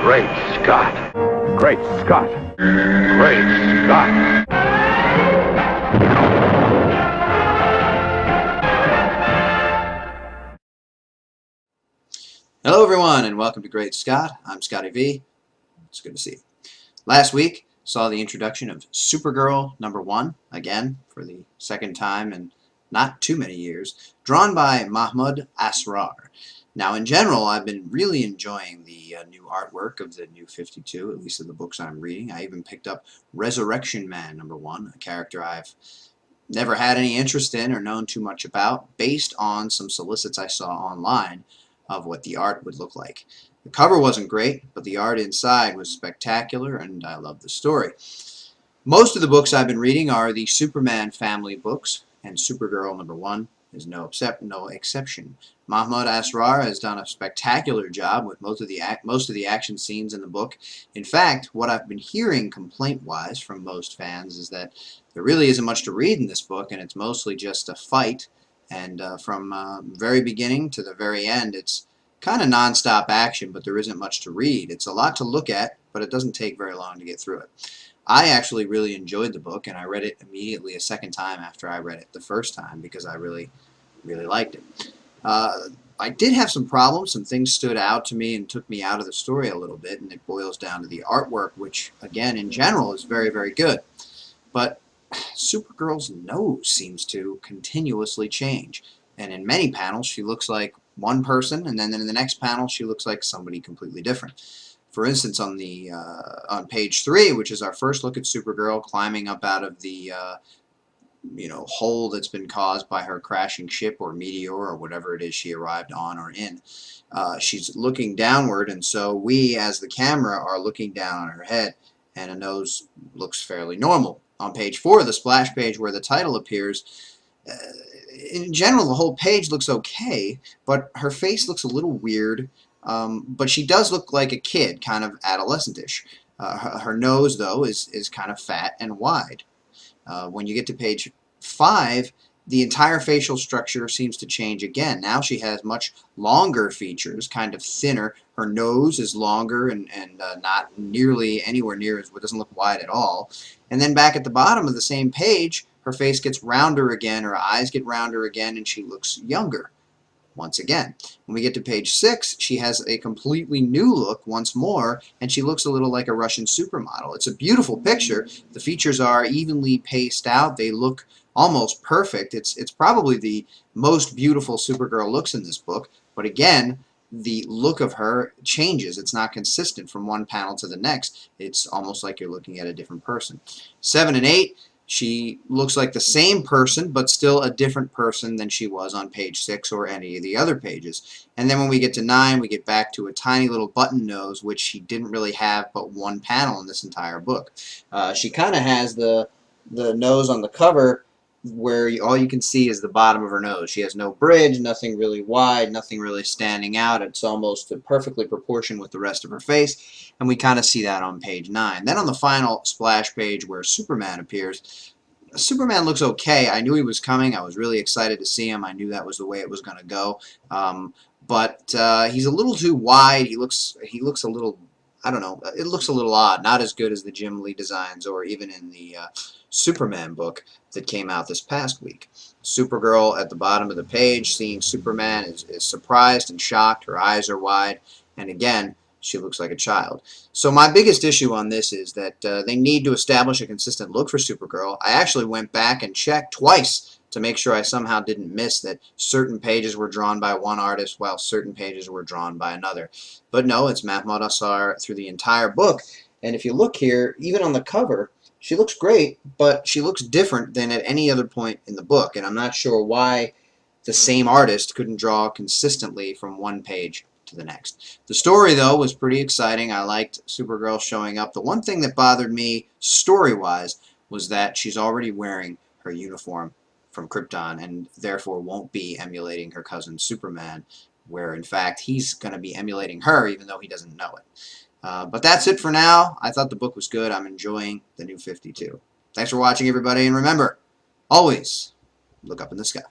Great Scott! Great Scott! Great Scott! Hello everyone and welcome to Great Scott. I'm Scotty V. It's good to see you. Last week saw the introduction of Supergirl #1, again for the second time in not too many years, drawn by Mahmoud Asrar. Now in general I've been really enjoying the new artwork of the new 52, at least of the books I'm reading. I even picked up Resurrection Man #1, a character I've never had any interest in or known too much about, based on some solicits I saw online of what the art would look like. The cover wasn't great, but the art inside was spectacular, and I love the story. Most of the books I've been reading are the Superman family books, and Supergirl #1 is no exception. Mahmoud Asrar has done a spectacular job with most of the action scenes in the book. In fact, what I've been hearing complaint-wise from most fans is that there really isn't much to read in this book, and it's mostly just a fight. And from very beginning to the very end, it's kind of non-stop action, but there isn't much to read. It's a lot to look at, but it doesn't take very long to get through it. I actually really enjoyed the book, and I read it immediately a second time after I read it the first time because I really liked it. I did have some problems. Some things stood out to me and took me out of the story a little bit, and it boils down to the artwork, which, again, in general, is very, very good. But Supergirl's nose seems to continuously change, and in many panels she looks like one person, and then in the next panel she looks like somebody completely different. For instance, on page 3, which is our first look at Supergirl climbing up out of the hole that's been caused by her crashing ship or meteor or whatever it is she arrived on or in, she's looking downward, and so we as the camera are looking down on her head, and a nose looks fairly normal. On page 4, the splash page where the title appears, in general the whole page looks okay, but her face looks a little weird, but she does look like a kid, kind of adolescent-ish. Her nose, though, is kind of fat and wide. When you get to page 5, the entire facial structure seems to change again. Now she has much longer features, kind of thinner. Her nose is longer and not nearly anywhere near as, it doesn't look wide at all. And then back at the bottom of the same page, her face gets rounder again, her eyes get rounder again, and she looks younger once again. When we get to page 6, she has a completely new look once more, and she looks a little like a Russian supermodel. It's a beautiful picture. The features are evenly paced out. They look almost perfect. It's probably the most beautiful Supergirl looks in this book, but again, the look of her changes. It's not consistent from one panel to the next. It's almost like you're looking at a different person. 7 and 8, she looks like the same person, but still a different person than she was on page 6 or any of the other pages. And then when we get to 9, we get back to a tiny little button nose, which she didn't really have but one panel in this entire book. She kind of has the nose on the cover where all you can see is the bottom of her nose. She has no bridge, nothing really wide, nothing really standing out. It's almost perfectly proportioned with the rest of her face, and we kind of see that on page 9. Then on the final splash page where Superman appears, Superman looks okay. I knew he was coming. I was really excited to see him. I knew that was the way it was going to go. But he's a little too wide. He looks a little, I don't know, it looks a little odd. Not as good as the Jim Lee designs or even in the Superman book that came out this past week. Supergirl at the bottom of the page, seeing Superman, is surprised and shocked. Her eyes are wide, and again, she looks like a child. So my biggest issue on this is that they need to establish a consistent look for Supergirl. I actually went back and checked twice to make sure I somehow didn't miss that certain pages were drawn by one artist while certain pages were drawn by another. But no, it's Mahmoud Asrar through the entire book. And if you look here, even on the cover, she looks great, but she looks different than at any other point in the book. And I'm not sure why the same artist couldn't draw consistently from one page to the next. The story, though, was pretty exciting. I liked Supergirl showing up. The one thing that bothered me story-wise was that she's already wearing her uniform from Krypton and therefore won't be emulating her cousin Superman, where in fact he's going to be emulating her even though he doesn't know it. But that's it for now. I thought the book was good. I'm enjoying the new 52. Thanks for watching, everybody, and remember, always look up in the sky.